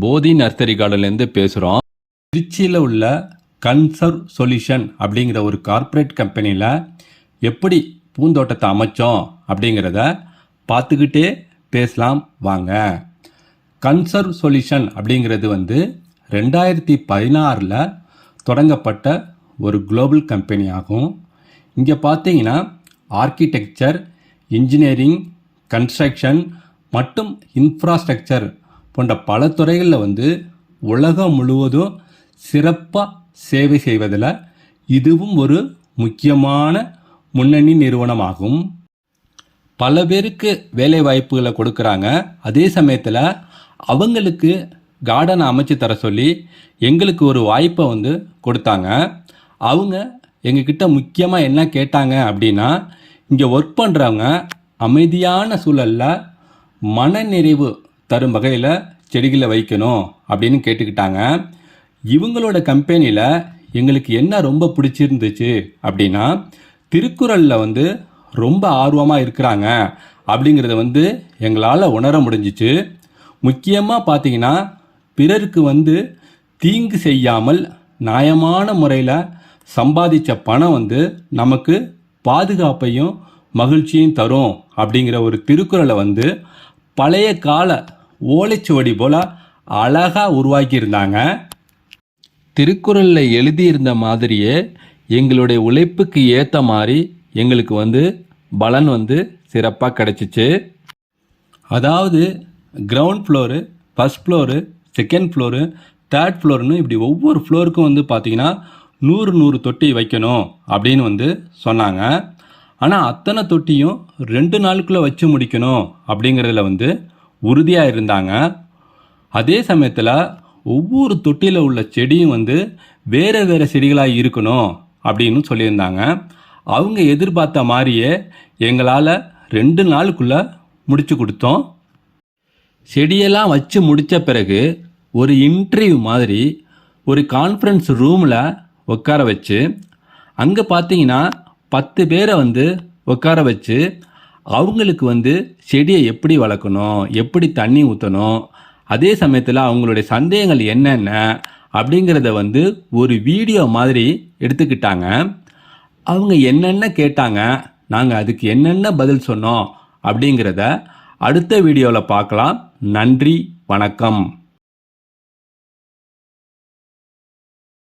போதி நர்சரி கார்டன்லேருந்து பேசுகிறோம். திருச்சியில் உள்ள கன்சர்வ் சொல்யூஷன் அப்படிங்கிற ஒரு கார்ப்பரேட் கம்பெனியில் எப்படி பூந்தோட்டத்தை அமைச்சோம் அப்படிங்கிறத பார்த்துக்கிட்டே பேசலாம் வாங்க. கன்சர்வ் சொல்யூஷன் அப்படிங்கிறது 2016 தொடங்கப்பட்ட ஒரு குளோபல் கம்பெனி ஆகும். இங்கே பார்த்தீங்கன்னா ஆர்கிடெக்சர், இன்ஜினியரிங், கன்ஸ்ட்ரக்ஷன் மற்றும் இன்ஃப்ராஸ்ட்ரக்சர் போன்ற பல துறைகளில் உலகம் முழுவதும் சிறப்பாக சேவை செய்வதில் இதுவும் ஒரு முக்கியமான முன்னணி நிறுவனமாகும். பல பேருக்கு வேலை வாய்ப்புகளை கொடுக்குறாங்க. அதே சமயத்தில் அவங்களுக்கு கார்டனை அமைச்சு தர சொல்லி எங்களுக்கு ஒரு வாய்ப்பை கொடுத்தாங்க. அவங்க எங்ககிட்ட முக்கியமாக என்ன கேட்டாங்க அப்படின்னா, இங்கே ஒர்க் பண்ணுறவங்க அமைதியான சூழலில் மனநிறைவு தரும் வகையில் செடிகளை வைக்கணும் அப்படின்னு கேட்டுக்கிட்டாங்க. இவங்களோட கம்பெனியில் எங்களுக்கு என்ன ரொம்ப பிடிச்சிருந்துச்சு அப்படின்னா, திருக்குறளில் ரொம்ப ஆர்வமாக இருக்கிறாங்க அப்படிங்கிறத எங்களால் உணர முடிஞ்சிச்சு. முக்கியமாக பார்த்தீங்கன்னா, பிறருக்கு தீங்கு செய்யாமல் நியாயமான முறையில் சம்பாதிச்ச பணம் நமக்கு பாதுகாப்பையும் மகிழ்ச்சியும் தரும் அப்படிங்கிற ஒரு திருக்குறளை பழைய கால ஓலைச்சுவடி போல் அழகாக உருவாக்கியிருந்தாங்க. திருக்குறளில் எழுதியிருந்த மாதிரியே எங்களுடைய உழைப்புக்கு ஏற்ற மாதிரி எங்களுக்கு பலன் சிறப்பாக கிடச்சிச்சு. அதாவது ground floor, first floor, second floor, third ஃப்ளோர்னு இப்படி ஒவ்வொரு ஃப்ளோருக்கும் பார்த்தீங்கன்னா 100 தொட்டி வைக்கணும் அப்படின்னு சொன்னாங்க. ஆனால் அத்தனை தொட்டியும் 2 நாளுக்குள்ளே வச்சு முடிக்கணும் அப்படிங்கிறதுல உறுதியாக இருந்தாங்க. அதே சமயத்தில் ஒவ்வொரு தொட்டியில் உள்ள செடியும் வேறு வேறு செடிகளாக இருக்கணும் அப்படின்னு சொல்லியிருந்தாங்க. அவங்க எதிர்பார்த்த மாதிரியே எங்களால் 2 நாளுக்குள்ளே முடிச்சு கொடுத்தோம். செடியெல்லாம் வச்சு முடித்த பிறகு ஒரு இன்டர்வியூ மாதிரி ஒரு கான்ஃபரன்ஸ் ரூமில் உட்கார வச்சு அங்கே பார்த்தீங்கன்னா 10 பேரை உட்கார வச்சு அவங்களுக்கு செடியை எப்படி வளர்க்கணும், எப்படி தண்ணி ஊற்றணும், அதே சமயத்தில் அவங்களுடைய சந்தேகங்கள் என்னென்ன அப்படிங்கிறத ஒரு வீடியோ மாதிரி எடுத்துக்கிட்டாங்க. அவங்க என்னென்ன கேட்டாங்க, நாங்கள் அதுக்கு என்னென்ன பதில் சொன்னோம் அப்படிங்கிறத அடுத்த வீடியோவில் பார்க்கலாம். நன்றி, வணக்கம்.